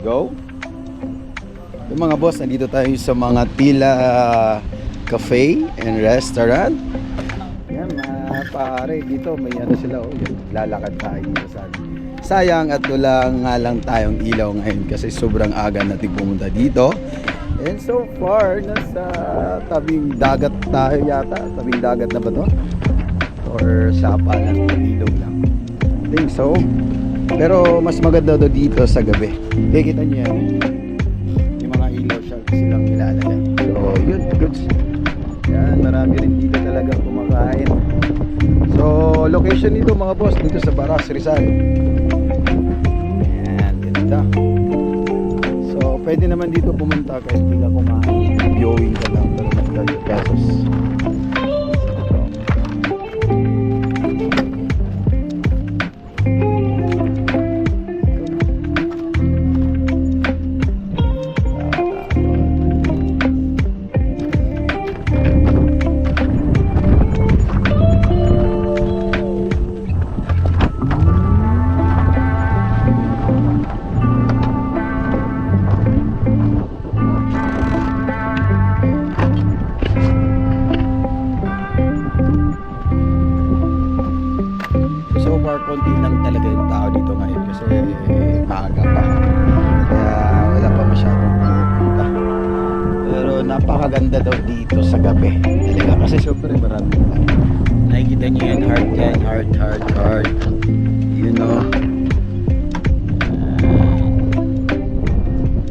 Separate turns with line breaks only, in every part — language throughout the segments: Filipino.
Go. Yung mga boss, nandito tayo sa mga Tila Cafe and Restaurant. Yan mga pare, dito may ano sila, oh, yan, lalakad tayo dito sa atin. Sayang at wala nga lang tayong ilaw ngayon kasi sobrang aga natin pumunta dito. And so far, nasa tabing dagat tayo yata. Tabing dagat na ba to? Or sapa lang, ilog lang. I think so. Pero mas maganda do dito sa gabi. Kikita nyo yan. Yung mga ilaw silang nilalagay. So yun, goods. Yan, marami rin dito talaga kumakain. So location nito mga boss, dito sa Baras, Rizal. Yan, ganda. So pwede naman dito pumunta kahit hindi ka kumain. Viewing ka lang, pero mas 30 pesos. Konti lang talaga yung tao dito ngayon kasi maaga pa, kaya wala pa masyadong pumupunta. Pero napakaganda daw dito sa gabi talaga kasi sobrang marami pa. Nakikita nyo yan, heart yan, heart, you know.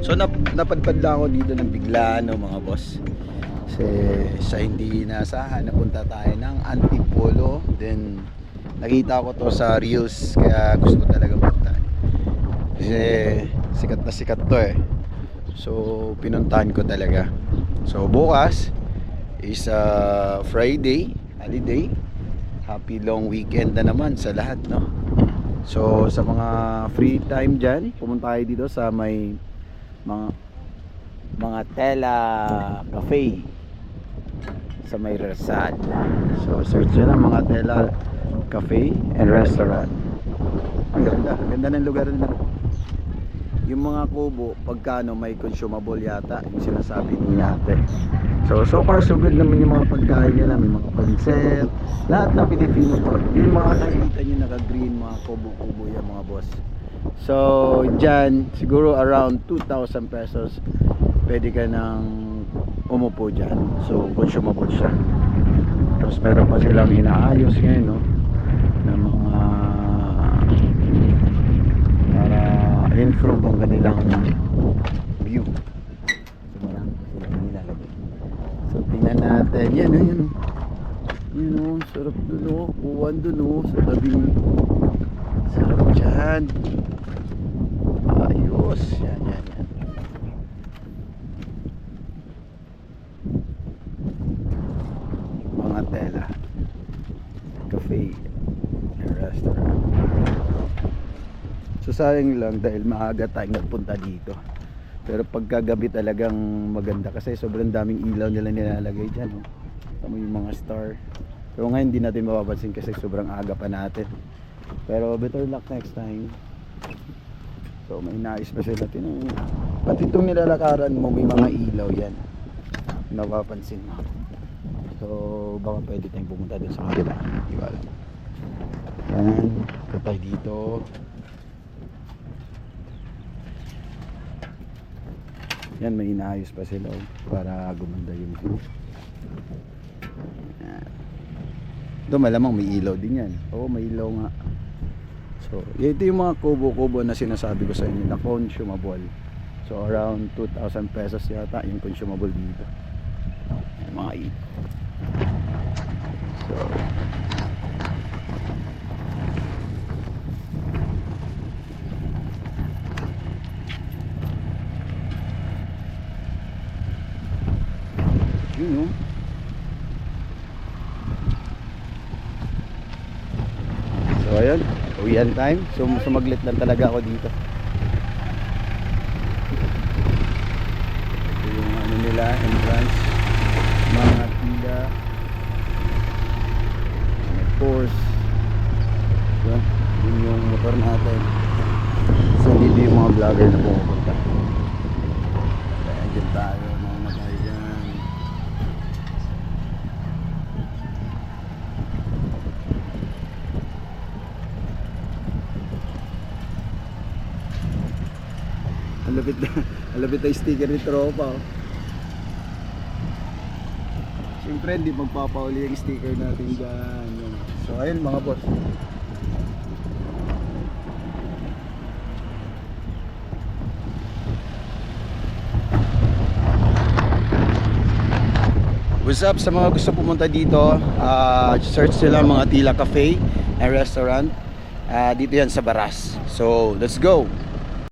So napadpad lang ako dito ng bigla, no, mga boss, kasi sa hindi inasahan napunta tayo ng Antipolo. Then nakita ko to sa reels, kaya gusto ko talaga punta kasi sikat na sikat to eh. So pinuntahan ko talaga. So bukas is Friday, holiday. Happy long weekend na naman sa lahat, no? So sa mga free time dyan, pumunta kayo dito sa may mga Tela Cafe sa may Rizal. So search nyo lang mga Tela Cafe and Restaurant. Ang ganda ng lugar nila. Yung mga kubo, pagkano may consumable yata, yung sinasabi ni ate. So far so good naman yung mga pagkain nila. May mga pancit, lahat na Pilipino po. Yung mga nakikita nyo naka-green, mga kubo-kubo yan mga boss. So dyan, siguro around 2,000 pesos pwede ka nang umupo dyan. So consumable siya. Tapos meron pa silang inaayos ngayon, no, na mga para improve ang kanilang view. So marami pa silang nilalagay. So tingnan natin. Yan o, sarap dun o. Uwan dun o, sa tabing. Sarap dyan. Ayos. Yan. Mga Tela Cafe and Restaurant. So sayang lang dahil maaga tayong nagpunta dito. Pero pagkagabi talagang maganda kasi sobrang daming ilaw nila nilalagay dyan, oh. Tama yung mga star. Pero ngayon hindi natin mapapansin kasi sobrang aga pa natin. Pero better luck next time. So may nais pa sila. Pati itong nilalakaran mo may mga ilaw yan, napapansin mo. So baka pwede tayong pumunta din sa kanila. Di ba alam? Yan, patay dito. Yan, may inaayos pa sila para gumanda yung view. Yan. Ito malamang may ilaw din yan. Oo, may ilaw nga. So ito yung mga kubo-kubo na sinasabi ko sa inyo na consumable. So around 2,000 pesos yata yung consumable dito. Yan, mga ilaw. So yun, no? So ayun, uwian time. So sumaglit lang talaga ako dito. Ito yung ano nila, entrance, mga Tila, of course. Yun yung motor natin. So dito yung mga vlogger na pumupunta. tayo mga kaigan. Ang lapit na sticker ni Tropa. Siyempre hindi magpapauli yung sticker natin dyan. So ayun mga boss. What's up sa mga gusto pumunta dito? Search sila mga Tila Cafe and Restaurant. Dito yan sa Baras. So let's go!